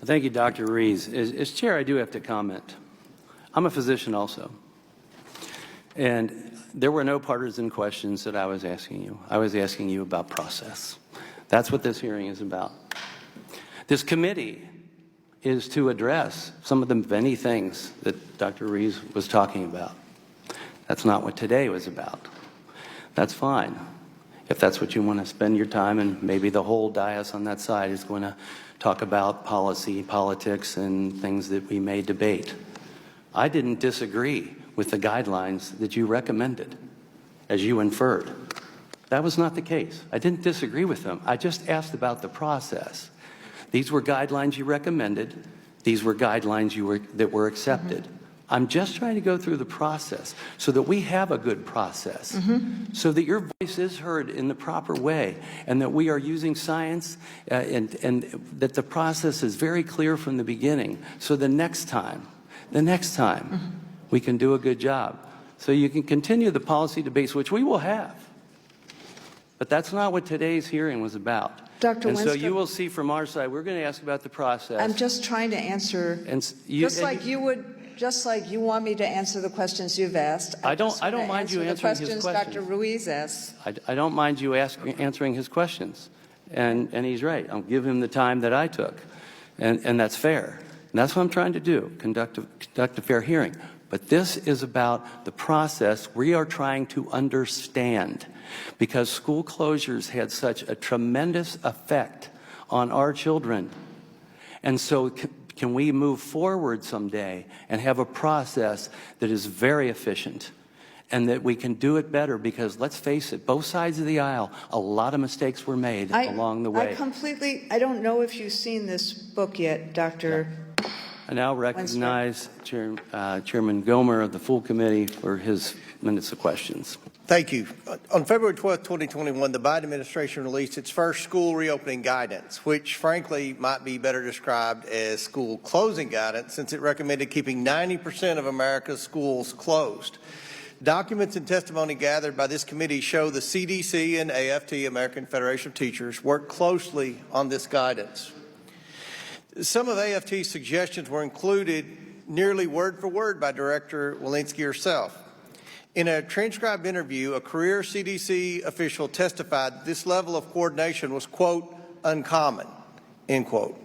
Thank you, Dr. Rees. As chair, I do have to comment. I'm a physician also. And there were no partisan questions that I was asking you. I was asking you about process. That's what this hearing is about. This committee is to address some of the many things that Dr. Rees was talking about. That's not what today was about. That's fine. If that's what you want to spend your time, and maybe the whole dais on that side is going to talk about policy, politics, and things that we may debate. I didn't disagree with the guidelines that you recommended, as you inferred. That was not the case. I didn't disagree with them. I just asked about the process. These were guidelines you recommended. These were guidelines that were accepted. I'm just trying to go through the process so that we have a good process, so that your voice is heard in the proper way, and that we are using science and that the process is very clear from the beginning. So the next time, we can do a good job. So you can continue the policy debates, which we will have. But that's not what today's hearing was about. Dr. And Winston, so you will see from our side, we're going to ask about the process. I'm just trying to answer, just like you want me to answer the questions you've asked. I don't mind you answering his questions. questions. Dr. Ruiz asks. I don't mind you answering his questions. And he's right. I'll give him the time that I took. And that's fair. And that's what I'm trying to do, conduct a fair hearing. But this is about the process we are trying to understand, because school closures had such a tremendous effect on our children. And so can we move forward someday and have a process that is very efficient and that we can do it better? Because let's face it, both sides of the aisle, a lot of mistakes were made along the way. I don't know if you've seen this book yet, Dr. I now recognize Chairman Gomer of the full committee for his minutes of questions. Thank you. On February 12, 2021, the Biden administration released its first school reopening guidance, which frankly might be better described as school closing guidance, since it recommended keeping 90% of America's schools closed. Documents and testimony gathered by this committee show the CDC and AFT, American Federation of Teachers, worked closely on this guidance. Some of AFT's suggestions were included nearly word for word by Director Walensky herself. In a transcribed interview, a career CDC official testified that this level of coordination was, quote, uncommon, end quote.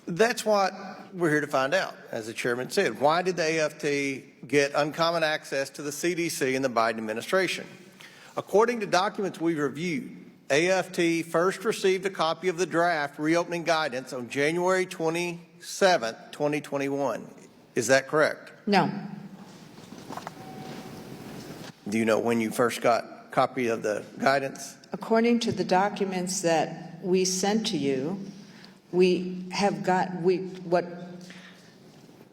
That's what we're here to find out, as the chairman said. Why did the AFT get uncommon access to the CDC and the Biden administration? According to documents we've reviewed, AFT first received a copy of the draft reopening guidance on January 27, 2021. Is that correct? No. Do you know when you first got a copy of the guidance? According to the documents that we sent to you, what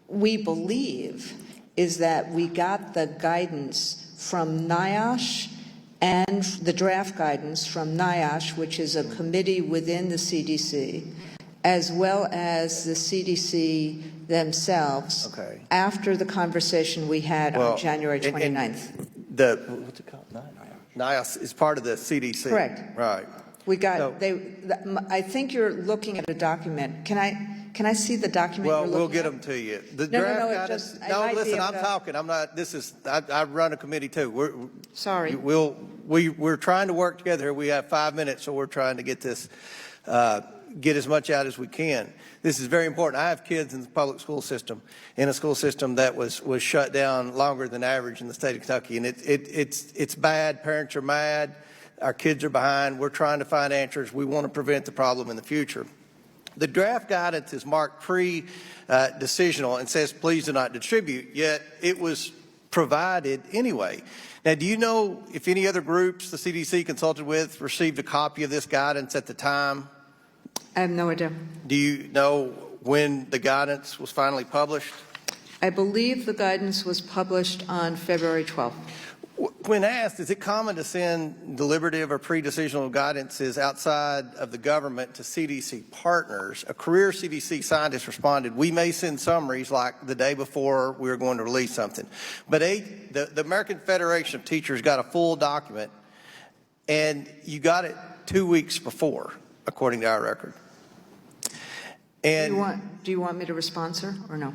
we believe is that we got the guidance from NIOSH and the draft guidance from NIOSH, which is a committee within the CDC, as well as the CDC themselves, after the conversation we had on January 29th. What's it called? NIOSH is part of the CDC. Correct. Right. We got, I think you're looking at a document. Can I see the document you're looking at? Well, we'll get them to you. The draft guidance. No, listen, I'm talking. I'm not, I run a committee too. Sorry. We're trying to work together. We have 5 minutes, so we're trying to get this, get as much out as we can. This is very important. I have kids in the public school system, in a school system that was shut down longer than average in the state of Kentucky, and it's bad. Parents are mad. Our kids are behind. We're trying to find answers. We want to prevent the problem in the future. The draft guidance is marked pre-decisional and says please do not distribute, yet it was provided anyway. Now, do you know if any other groups the CDC consulted with received a copy of this guidance at the time? I have no idea. Do you know when the guidance was finally published? I believe the guidance was published on February 12th. When asked, is it common to send deliberative or pre-decisional guidances outside of the government to CDC partners? A career CDC scientist responded, we may send summaries like the day before we were going to release something. But the American Federation of Teachers got a full document, and you got it 2 weeks before, according to our record. And Do you want me to respond, sir, or no?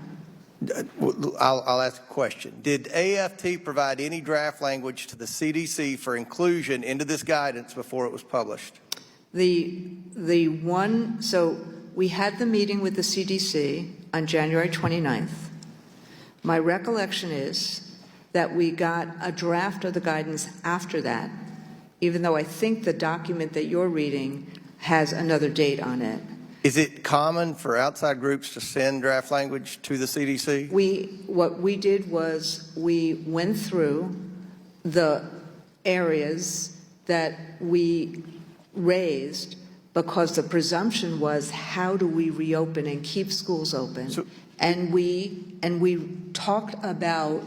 I'll ask a question. Did AFT provide any draft language to the CDC for inclusion into this guidance before it was published? So we had the meeting with the CDC on January 29th. My recollection is that we got a draft of the guidance after that, even though I think the document that you're reading has another date on it. Is it common for outside groups to send draft language to the CDC? What we did was we went through the areas that we raised because the presumption was, how do we reopen and keep schools open? And we talked about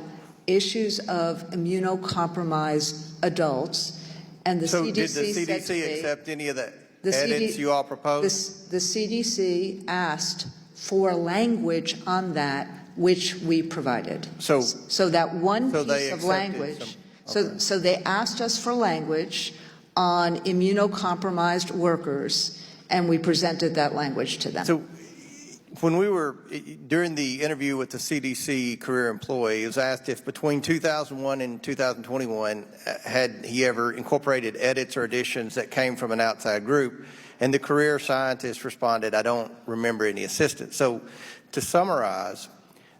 issues of immunocompromised adults, and the So CDC did the said to CDC me, accept any of the the edits you all proposed? the CDC asked for language on that, which we provided. So that one so they piece of accepted language, some- okay. so they asked us for language on immunocompromised workers, and we presented that language to them. So when we were, during the interview with the CDC career employee, it was asked if between 2001 and 2021, had he ever incorporated edits or additions that came from an outside group? And the career scientist responded, I don't remember any assistance. So to summarize,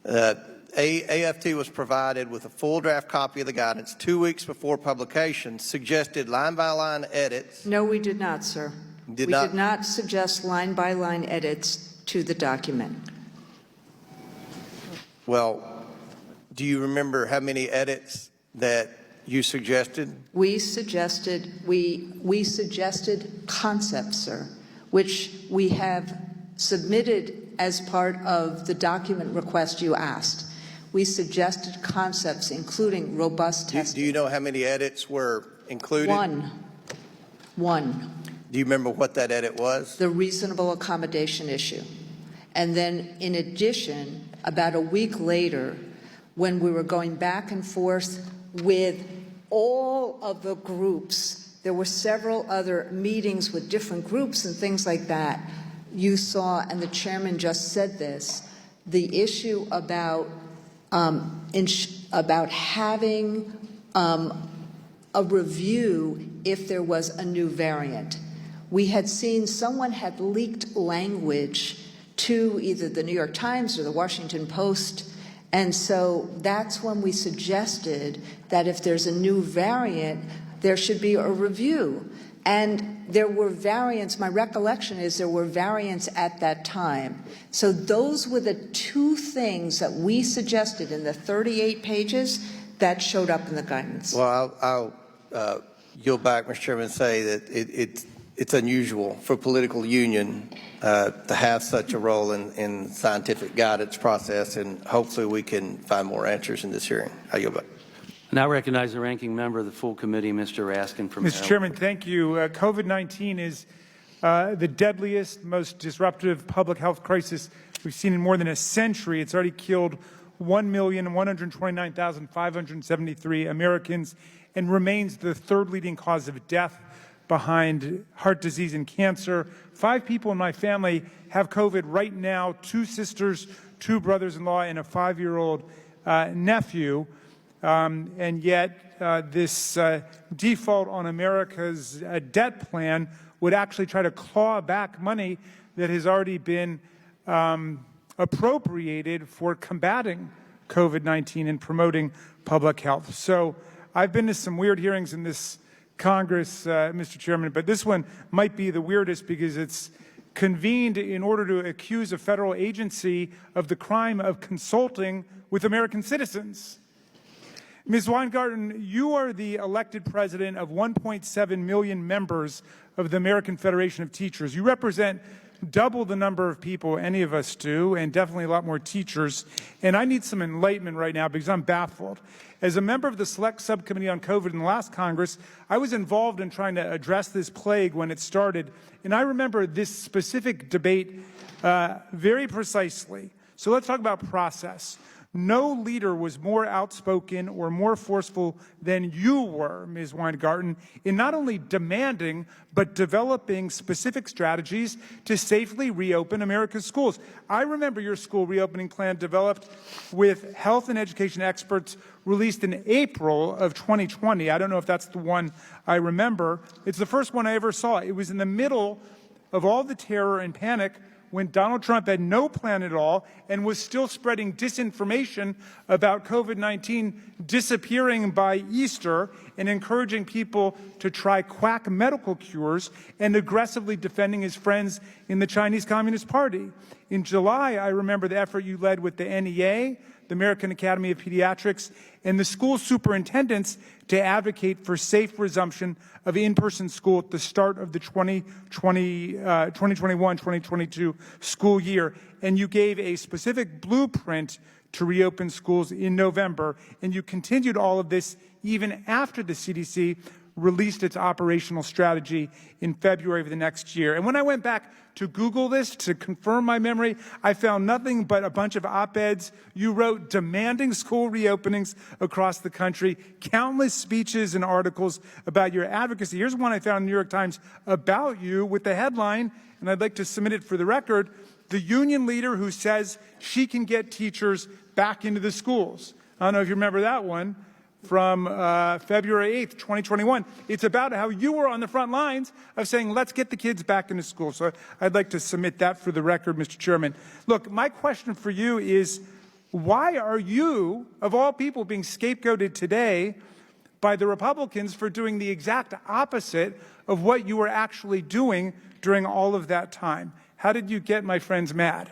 AFT was provided with a full draft copy of the guidance 2 weeks before publication, suggested line-by-line edits. No, we did not, sir. We did not suggest line-by-line edits to the document. Well, do you remember how many edits that you suggested? We suggested concepts, sir, which we have submitted as part of the document request you asked. We suggested concepts, including robust testing. Do you know how many edits were included? One. Do you remember what that edit was? The reasonable accommodation issue. And then, in addition, about a week later, when we were going back and forth with all of the groups, there were several other meetings with different groups and things like that. You saw, and the chairman just said this, the issue about having a review if there was a new variant. We had seen someone had leaked language to either the New York Times or the Washington Post, and so that's when we suggested that if there's a new variant, there should be a review. And there were variants, my recollection is there were variants at that time. So those were the two things that we suggested in the 38 pages that showed up in the guidance. Well, I'll yield back, Mr. Chairman, and say that it's unusual for political union to have such a role in scientific guidance process, and hopefully we can find more answers in this hearing. I yield back. Now I recognize the ranking member of the full committee, Mr. Raskin from Mr. Chairman, thank you. COVID-19 is the deadliest, most disruptive public health crisis we've seen in more than a century. It's already killed 1,129,573 Americans and remains the third leading cause of death behind heart disease and cancer. 5 people in my family have COVID right now, 2 sisters, 2 brothers-in-law, and a 5-year-old nephew. And yet this default on America's debt plan would actually try to claw back money that has already been appropriated for combating COVID-19 and promoting public health. So I've been to some weird hearings in this Congress, Mr. Chairman, but this one might be the weirdest because it's convened in order to accuse a federal agency of the crime of consulting with American citizens. Ms. Weingarten, you are the elected president of 1.7 million members of the American Federation of Teachers. You represent double the number of people any of us do, and definitely a lot more teachers. And I need some enlightenment right now because I'm baffled. As a member of the Select Subcommittee on COVID in the last Congress, I was involved in trying to address this plague when it started. And I remember this specific debate very precisely. So let's talk about process. no leader was more outspoken or more forceful than you were, Ms. Weingarten, in not only demanding, but developing specific strategies to safely reopen America's schools. I remember your school reopening plan developed with health and education experts released in April of 2020. I don't know if that's the one I remember. It's the first one I ever saw. It was in the middle of all the terror and panic when Donald Trump had no plan at all and was still spreading disinformation about COVID-19 disappearing by Easter and encouraging people to try quack medical cures and aggressively defending his friends in the Chinese Communist Party. In July, I remember the effort you led with the NEA, the American Academy of Pediatrics, and the school superintendents to advocate for safe resumption of in-person school at the start of the 2021-2022 school year. And you gave a specific blueprint to reopen schools in November, and you continued all of this even after the CDC released its operational strategy in February of the next year. And when I went back to Google this to confirm my memory, I found nothing but a bunch of op-eds you wrote demanding school reopenings across the country, countless speeches and articles about your advocacy. Here's one I found in the New York Times about you with the headline, and I'd like to submit it for the record, "The union leader who says she can get teachers back into the schools." I don't know if you remember that one. From February 8th, 2021. It's about how you were on the front lines of saying, let's get the kids back into school. So I'd like to submit that for the record, Mr. Chairman. Look, my question for you is, why are you, of all people, being scapegoated today by the Republicans for doing the exact opposite of what you were actually doing during all of that time? How did you get my friends mad?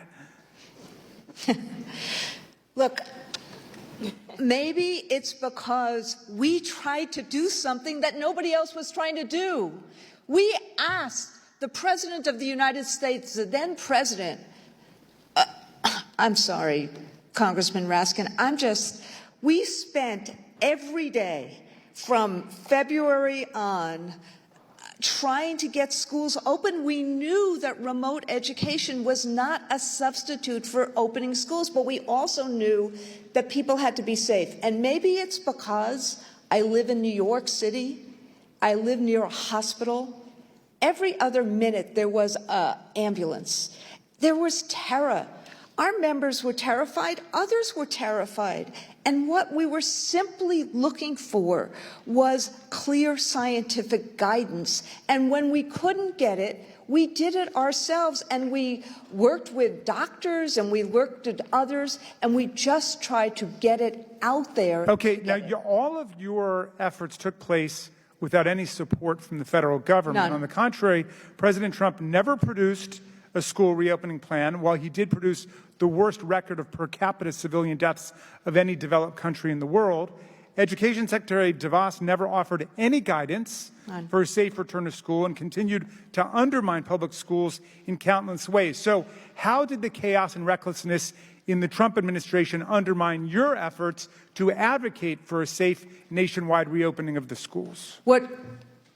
Look, maybe it's because we tried to do something that nobody else was trying to do. We asked the President of the United States, the then President, I'm sorry, Congressman Raskin, we spent every day from February on trying to get schools open. We knew that remote education was not a substitute for opening schools, but we also knew that people had to be safe. And maybe it's because I live in New York City, I live near a hospital. Every other minute there was an ambulance. There was terror. Our members were terrified, others were terrified. And what we were simply looking for was clear scientific guidance. And when we couldn't get it, we did it ourselves, and we worked with doctors and we worked with others, and we just tried to get it out there. Okay, now all of your efforts took place without any support from the federal government. None. On the contrary, President Trump never produced a school reopening plan, while he did produce the worst record of per capita civilian deaths of any developed country in the world. Education Secretary DeVos never offered any guidance for a safe return to school and continued to undermine public schools in countless ways. So how did the chaos and recklessness in the Trump administration undermine your efforts to advocate for a safe nationwide reopening of the schools? What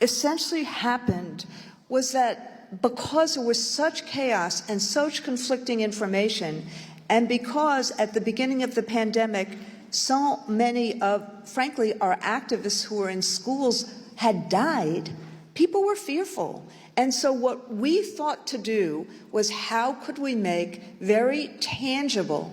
essentially happened was that because there was such chaos and such conflicting information, and because at the beginning of the pandemic, so many of, frankly, our activists who were in schools had died, people were fearful. And so what we thought to do was, how could we make very tangible,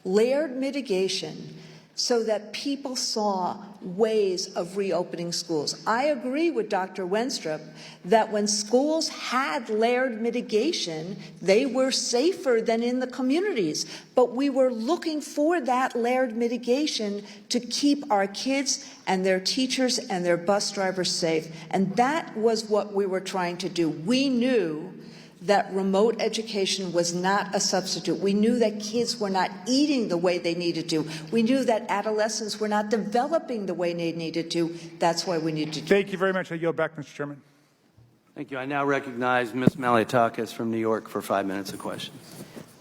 layered mitigation so that people saw ways of reopening schools? I agree with Dr. Wenstrup that when schools had layered mitigation, they were safer than in the communities. But we were looking for that layered mitigation to keep our kids and their teachers and their bus drivers safe. And that was what we were trying to do. We knew that remote education was not a substitute. We knew that kids were not eating the way they needed to. We knew that adolescents were not developing the way they needed to. That's why we needed to do it. Thank you very much. I yield back, Mr. Chairman. Thank you. I now recognize Ms. Malliotakis from New York for 5 minutes of questions.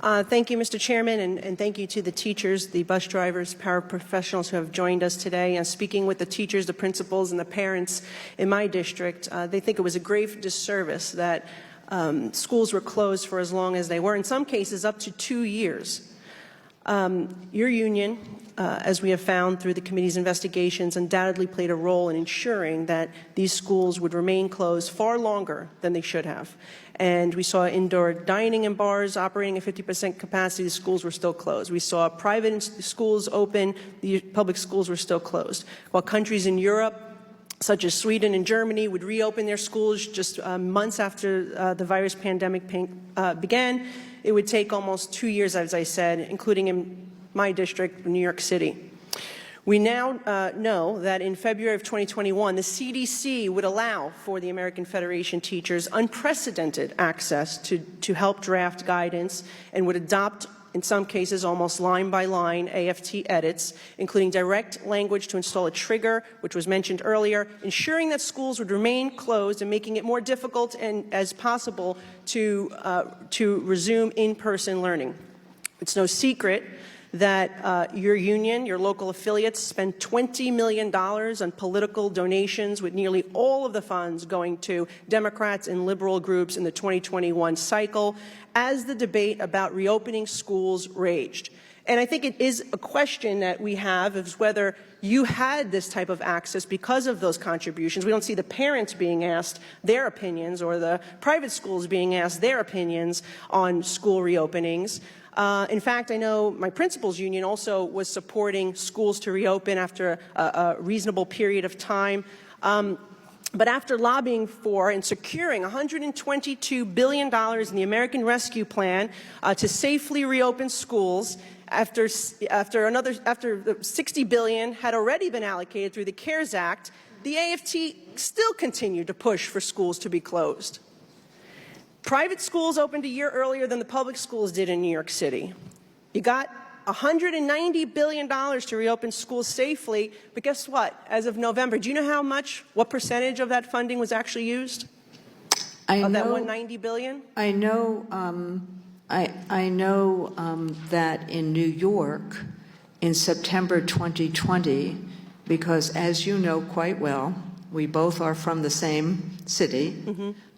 Thank you, Mr. Chairman, and thank you to the teachers, the bus drivers, paraprofessionals who have joined us today. Speaking with the teachers, the principals, and the parents in my district, they think it was a grave disservice that schools were closed for as long as they were, in some cases up to 2 years. Your union, as we have found through the committee's investigations, undoubtedly played a role in ensuring that these schools would remain closed far longer than they should have. And we saw indoor dining in bars operating at 50% capacity. The schools were still closed. We saw private schools open. The public schools were still closed. While countries in Europe, such as Sweden and Germany, would reopen their schools just months after the virus pandemic began, it would take almost 2 years, as I said, including in my district, New York City. We now know that in February of 2021, the CDC would allow for the American Federation teachers unprecedented access to help draft guidance and would adopt, in some cases, almost line by line AFT edits, including direct language to install a trigger, which was mentioned earlier, ensuring that schools would remain closed and making it more difficult and as possible to resume in-person learning. It's no secret that your union, your local affiliates, spend $20 million on political donations, with nearly all of the funds going to Democrats and liberal groups in the 2021 cycle, as the debate about reopening schools raged. And I think it is a question that we have, is whether you had this type of access because of those contributions. We don't see the parents being asked their opinions or the private schools being asked their opinions on school reopenings. In fact, I know my principals union also was supporting schools to reopen after a reasonable period of time. But after lobbying for and securing $122 billion in the American Rescue Plan to safely reopen schools, after the $60 billion had already been allocated through the CARES Act, the AFT still continued to push for schools to be closed. Private schools opened a year earlier than the public schools did in New York City. You got $190 billion to reopen schools safely, but guess what? As of November, do you know what percentage of that funding was actually used? Of that $190 billion? I know, that in New York, in September 2020, because as you know quite well, we both are from the same city,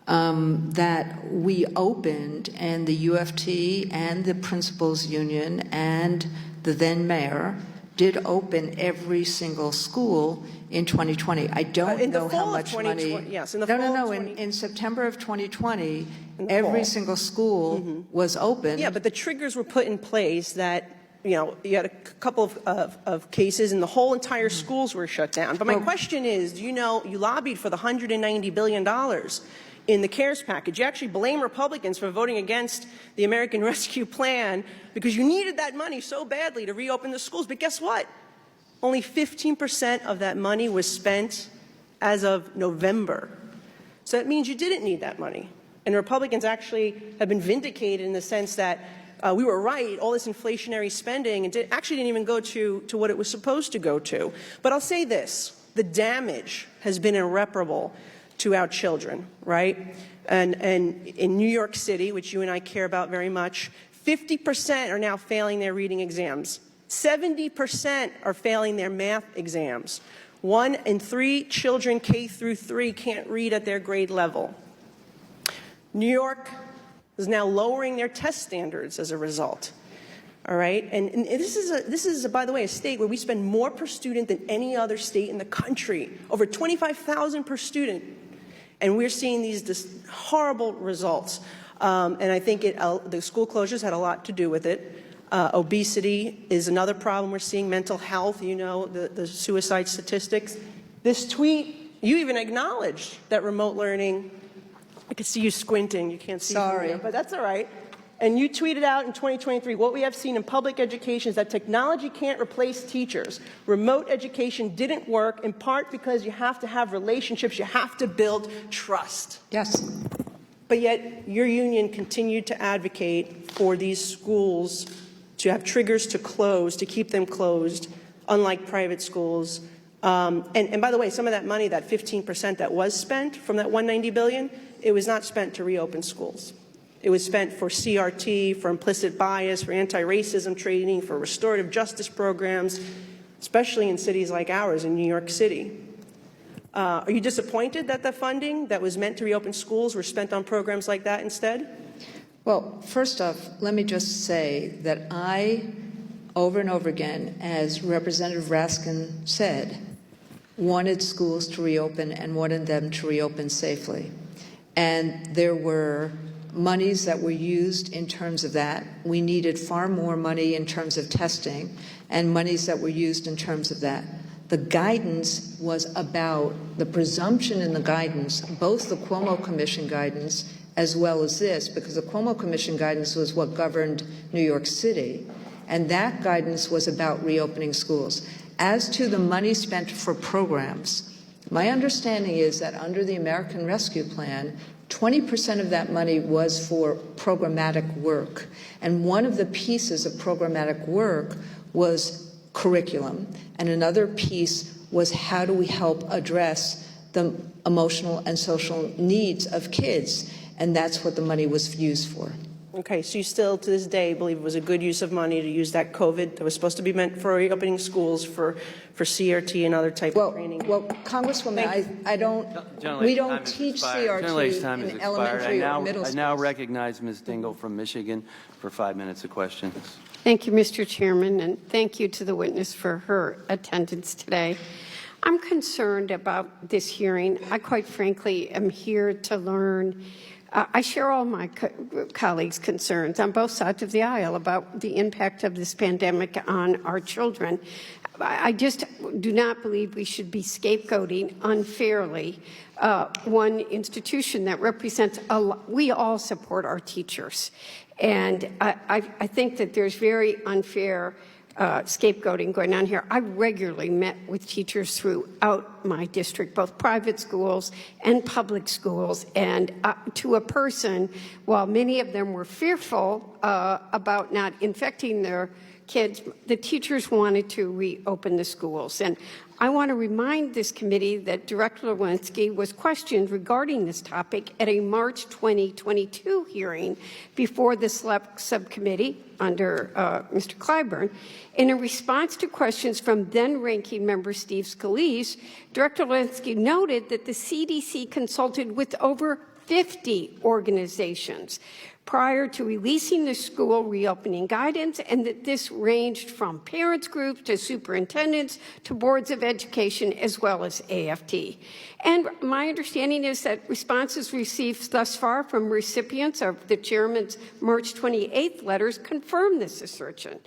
that we opened, and the UFT and the principals union and the then mayor did open every single school in 2020. I don't know how much money. Yes, in the fall In September of 2020, every single school was open. Yeah, but the triggers were put in place that, you know, you had a couple of cases and the whole entire schools were shut down. But my question is, do you know, you lobbied for the $190 billion in the CARES package. You actually blame Republicans for voting against the American Rescue Plan because you needed that money so badly to reopen the schools. But guess what? Only 15% of that money was spent as of November. So that means you didn't need that money. And Republicans actually have been vindicated in the sense that we were right, all this inflationary spending actually didn't even go to what it was supposed to go to. But I'll say this, the damage has been irreparable to our children, right? And in New York City, which you and I care about very much, 50% are now failing their reading exams. 70% are failing their math exams. 1 in 3 children K through 3 can't read at their grade level. New York is now lowering their test standards as a result. All right, and this is by the way, a state where we spend more per student than any other state in the country, over $25,000 per student. And we're seeing these horrible results. And I think the school closures had a lot to do with it. Obesity is another problem we're seeing, mental health, you know, the suicide statistics. This tweet, you even acknowledged that remote learning, I could see you squinting, you can't see from here, but that's all right. And you tweeted out in 2023, what we have seen in public education is that technology can't replace teachers. Remote education didn't work, in part because you have to have relationships, you have to build trust. Yes. But yet, your union continued to advocate for these schools to have triggers to close, to keep them closed, unlike private schools. And by the way, some of that money, that 15% that was spent from that $190 billion, it was not spent to reopen schools. It was spent for CRT, for implicit bias, for anti-racism training, for restorative justice programs, especially in cities like ours in New York City. Are you disappointed that the funding that was meant to reopen schools were spent on programs like that instead? Well, first off, let me just say that I over and over again, as Representative Raskin said, wanted schools to reopen and wanted them to reopen safely. And there were monies that were used in terms of that. We needed far more money in terms of testing and monies that were used in terms of that. The guidance was about the presumption in the guidance, both the Cuomo Commission guidance as well as this, because the Cuomo Commission guidance was what governed New York City, and that guidance was about reopening schools. As to the money spent for programs, my understanding is that under the American Rescue Plan, 20% of that money was for programmatic work. And one of the pieces of programmatic work was curriculum. And another piece was how do we help address the emotional and social needs of kids. And that's what the money was used for. Okay, so you still, to this day, believe it was a good use of money to use that COVID that was supposed to be meant for reopening schools for CRT and other type of training? Well, Congresswoman, we don't teach CRT in elementary or middle schools. I now recognize Ms. Dingell from Michigan for 5 minutes of questions. Thank you, Mr. Chairman, and thank you to the witness for her attendance today. I'm concerned about this hearing. I quite frankly am here to learn. I share all my colleagues' concerns on both sides of the aisle about the impact of this pandemic on our children. I just do not believe we should be scapegoating unfairly one institution that represents we all support our teachers. And I think that there's very unfair scapegoating going on here. I regularly met with teachers throughout my district, both private schools and public schools, and to a person, while many of them were fearful about not infecting their kids, the teachers wanted to reopen the schools. And I want to remind this committee that Director Lewinsky was questioned regarding this topic at a March 2022 hearing before the Select Subcommittee under Mr. Clyburn. In a response to questions from then-ranking member Steve Scalise, Director Lewinsky noted that the CDC consulted with over 50 organizations prior to releasing the school reopening guidance, and that this ranged from parents groups to superintendents to boards of education as well as AFT. And my understanding is that responses received thus far from recipients of the chairman's March 28th letters confirm this assertion.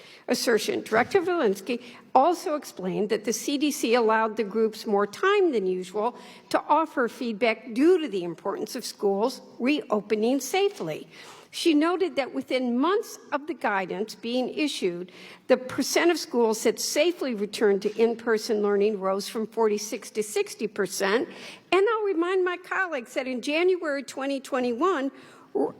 Director Lewinsky also explained that the CDC allowed the groups more time than usual to offer feedback due to the importance of schools reopening safely. She noted that within months of the guidance being issued, the percent of schools that safely returned to in-person learning rose from 46 to 60%. And I'll remind my colleagues that in January 2021,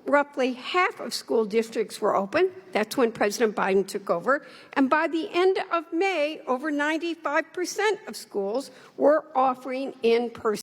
roughly half of school districts were open. That's when President Biden took over. And by the end of May, over 95% of schools were offering in-person